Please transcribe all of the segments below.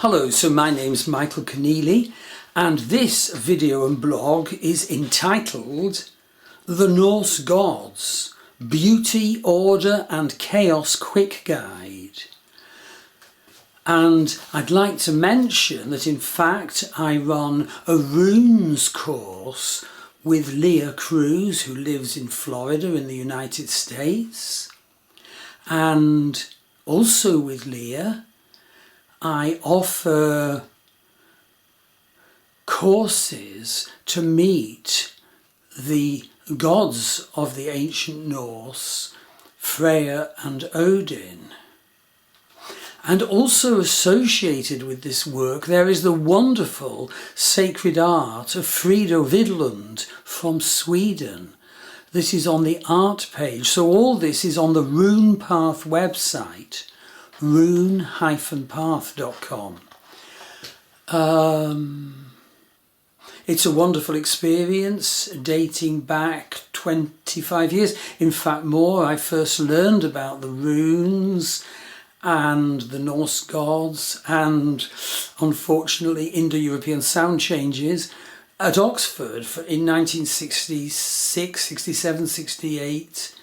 Hello, so my name's Michael Conneely and this video and blog is entitled The Norse Gods, Beauty, Order and Chaos Quick Guide. And I'd like to mention that in fact I run a Runes course with Leah Cruz, who lives in Florida in the United States, and also with Leah I offer courses to meet the gods of the ancient Norse, Frida and Odin. And also associated with this work there is the wonderful sacred art of Frida Widlund from Sweden. This is on the art page, so all this is on the Rune Path website, rune-path.com. It's a wonderful experience dating back 25 years, in fact more. I first learned about the runes and the Norse gods and unfortunately Indo-European sound changes at Oxford in 1966, 67, 68.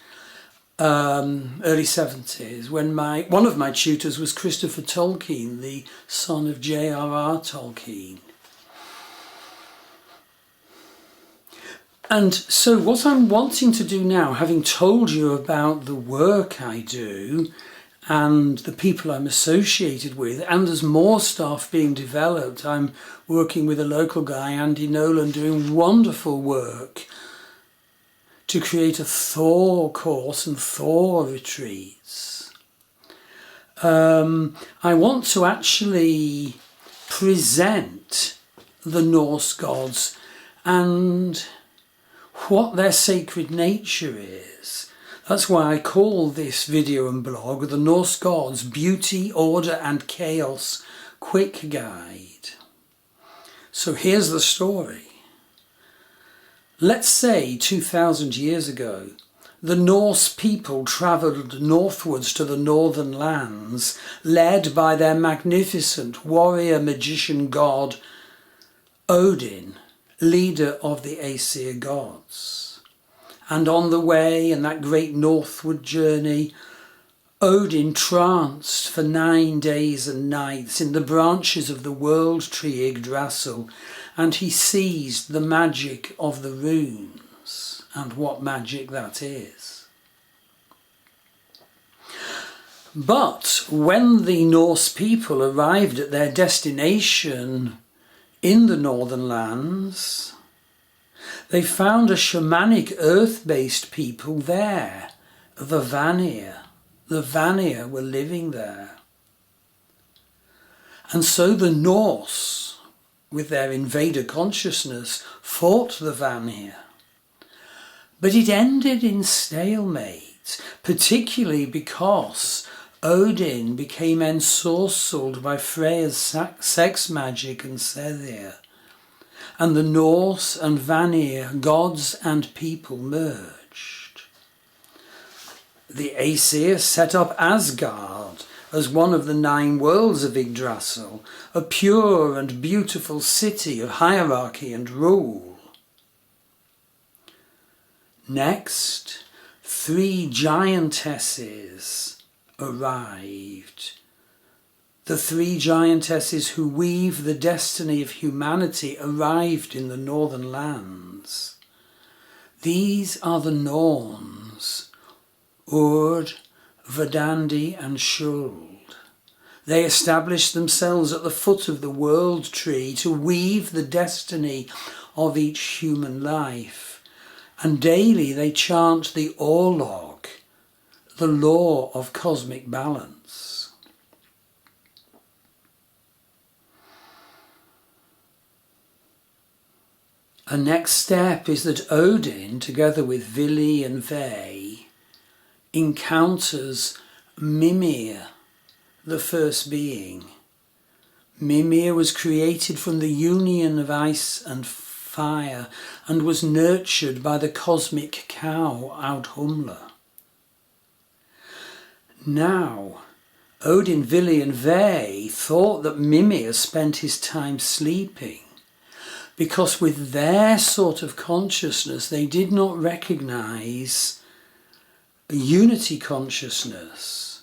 Early 70s, when one of my tutors was Christopher Tolkien, the son of J.R.R. Tolkien. And so what I'm wanting to do now, having told you about the work I do and the people I'm associated with, and there's more stuff being developed. I'm working with a local guy, Andy Nolan, doing wonderful work to create a Thor course and Thor retreats. I want to actually present the Norse gods and what their sacred nature is. That's why I call this video and blog The Norse Gods, Beauty, Order and Chaos Quick Guide. So here's the story. Let's say 2,000 years ago, the Norse people travelled northwards to the northern lands, led by their magnificent warrior magician god Odin, leader of the Aesir gods. And on the way, in that great northward journey, Odin tranced for 9 days and nights in the branches of the world tree Yggdrasil, and he seized the magic of the runes, and what magic that is. But when the Norse people arrived at their destination in the northern lands, they found a shamanic earth-based people there, the Vania. The Vania were living there. And so the Norse, with their invader consciousness, fought the Vania. But it ended in stalemate, particularly because Odin became ensorcelled by Freya's sex magic and Sethir, and the Norse and Vania, gods and people, merged. The Aesir set up Asgard as one of the 9 worlds of Yggdrasil, a pure and beautiful city of hierarchy and rule. Next, 3 giantesses arrived. The 3 giantesses who weave the destiny of humanity arrived in the northern lands. These are the Norns, Urd, Verdandi and Skuld. They established themselves at the foot of the world tree to weave the destiny of each human life, and daily they chant the Orlog, the law of cosmic balance. A next step is that Odin, together with Vili and Ve, encounters Mimir, the first being. Mimir was created from the union of ice and fire and was nurtured by the cosmic cow Audhumla. Now, Odin, Vili and Ve thought that Mimir spent his time sleeping, because with their sort of consciousness they did not recognize a unity consciousness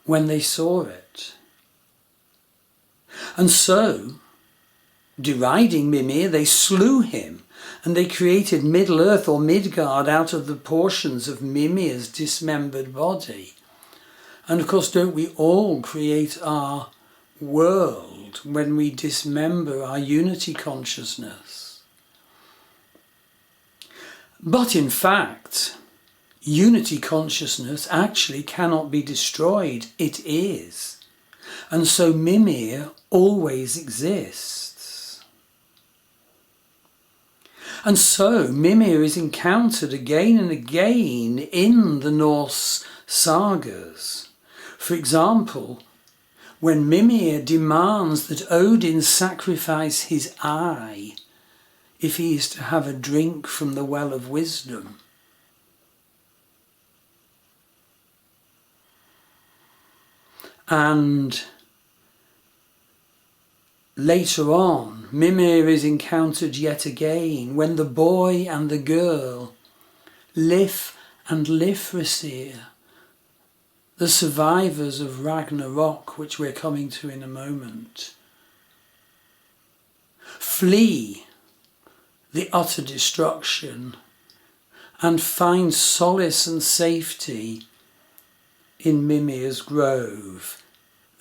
when they saw it. And so, deriding Mimir, they slew him, and they created Middle-earth or Midgard out of the portions of Mimir's dismembered body. And of course, don't we all create our world when we dismember our unity consciousness? But in fact, unity consciousness actually cannot be destroyed. It is. And so Mimir always exists. And so Mimir is encountered again and again in the Norse sagas. For example, when Mimir demands that Odin sacrifice his eye if he is to have a drink from the well of wisdom. And later on, Mimir is encountered yet again when the boy and the girl, Lif and Lifrasir, the survivors of Ragnarok, which we're coming to in a moment, flee the utter destruction and find solace and safety in Mimir's grove,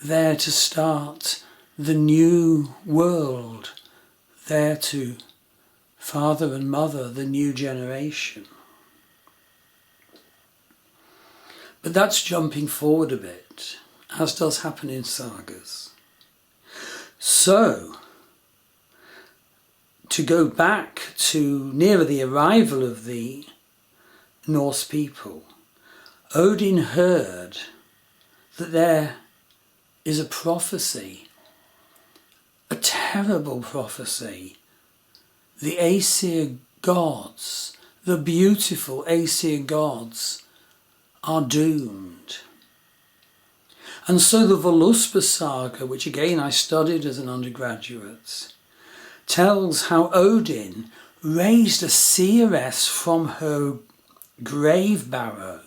there to start the new world, there to father and mother the new generation. But that's jumping forward a bit, as does happen in sagas. So, to go back to nearer the arrival of the Norse people, Odin heard that there is a prophecy, a terrible prophecy. The Aesir gods, the beautiful Aesir gods, are doomed. And so the Voluspa saga, which again I studied as an undergraduate, tells how Odin raised a seeress from her grave barrow,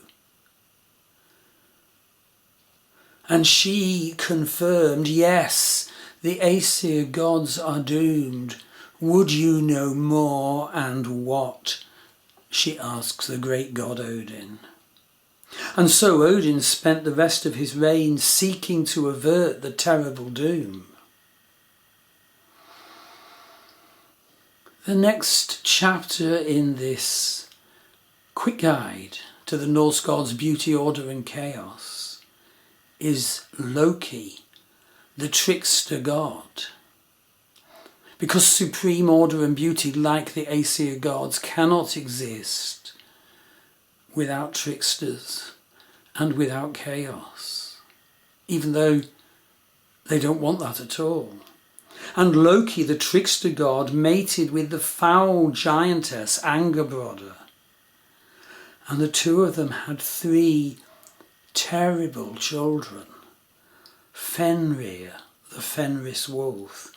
and she confirmed, yes, the Aesir gods are doomed. Would you know more, and what? She asks the great god Odin. And so Odin spent the rest of his reign seeking to avert the terrible doom. The next chapter in this quick guide to the Norse gods' beauty, order and chaos is Loki, the trickster god. Because supreme order and beauty, like the Aesir gods, cannot exist without tricksters and without chaos, even though they don't want that at all. And Loki, the trickster god, mated with the foul giantess Angerbrodda, and the two of them had 3 terrible children: Fenrir, the Fenris wolf,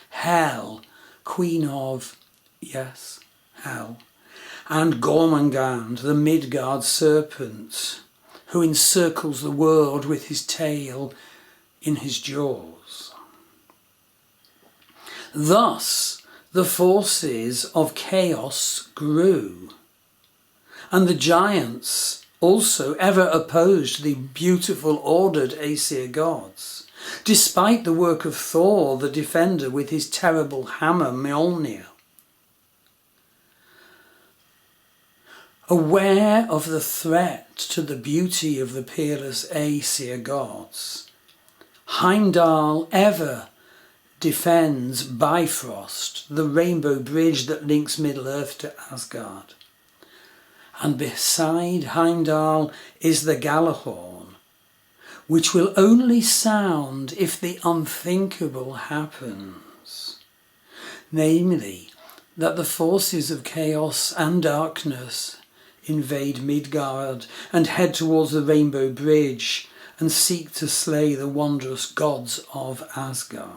Hel, queen of, yes, Hel, and Gormangand, the Midgard serpent, who encircles the world with his tail in his jaws. Thus, the forces of chaos grew, and the giants also ever opposed the beautiful, ordered Aesir gods, despite the work of Thor, the defender, with his terrible hammer Mjolnir. Aware of the threat to the beauty of the peerless Aesir gods, Heimdall ever defends Bifrost, the rainbow bridge that links Middle-earth to Asgard. And beside Heimdall is the Gjallarhorn, which will only sound if the unthinkable happens, namely that the forces of chaos and darkness invade Midgard and head towards the Rainbow Bridge and seek to slay the wondrous gods of Asgard.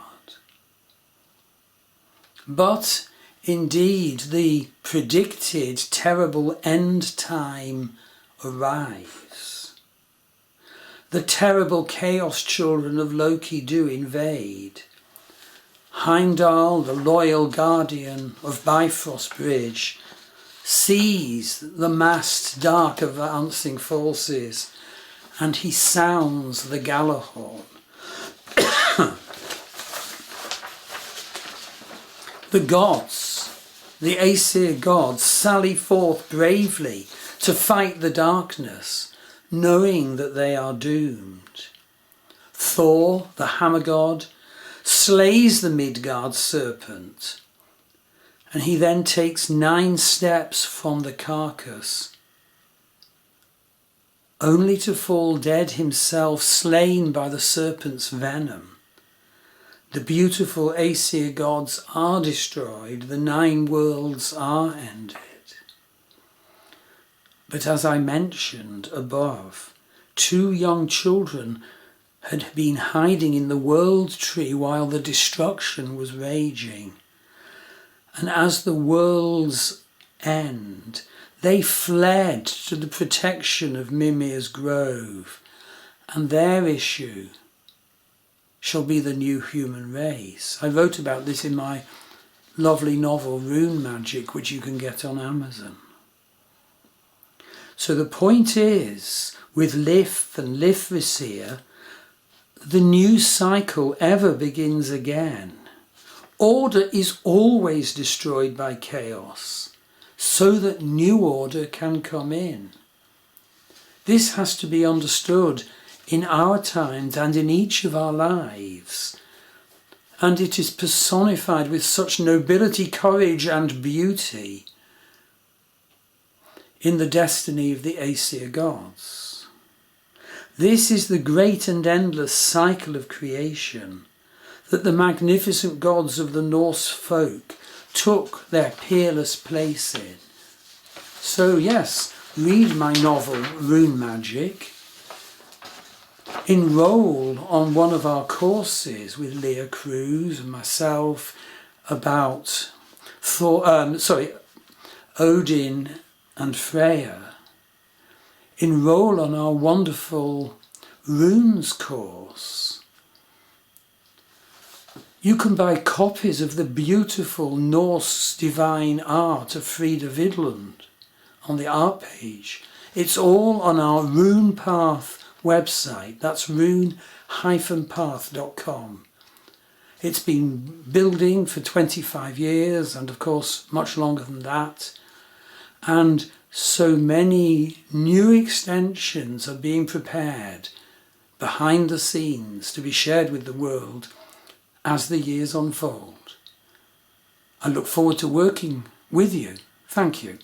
But indeed the predicted terrible end time arrives. The terrible chaos children of Loki do invade. Heimdall, the loyal guardian of Bifrost Bridge, sees the massed dark advancing forces, and he sounds the Galahorn. The gods, the Aesir gods, sally forth bravely to fight the darkness, knowing that they are doomed. Thor, the hammer god, slays the Midgard serpent, and he then takes 9 steps from the carcass, only to fall dead himself, slain by the serpent's venom. The beautiful Aesir gods are destroyed, the 9 worlds are ended. But as I mentioned above, 2 young children had been hiding in the world tree while the destruction was raging. And as the worlds end, they fled to the protection of Mimir's grove, and their issue shall be the new human race. I wrote about this in my lovely novel Rune Magic, which you can get on Amazon. So the point is, with Lif and Lifrisir, the new cycle ever begins again. Order is always destroyed by chaos, so that new order can come in. This has to be understood in our times and in each of our lives. And it is personified with such nobility, courage and beauty in the destiny of the Aesir gods. This is the great and endless cycle of creation that the magnificent gods of the Norse folk took their peerless place in. So yes, read my novel Rune Magic. Enroll on one of our courses with Leah Cruz and myself about Odin and Freya. Enroll on our wonderful Runes course. You can buy copies of the beautiful Norse divine art of Frida Widlund on the art page. It's all on our Rune Path website. That's rune-path.com. It's been building for 25 years and of course much longer than that. And so many new extensions are being prepared behind the scenes to be shared with the world as the years unfold. I look forward to working with you. Thank you.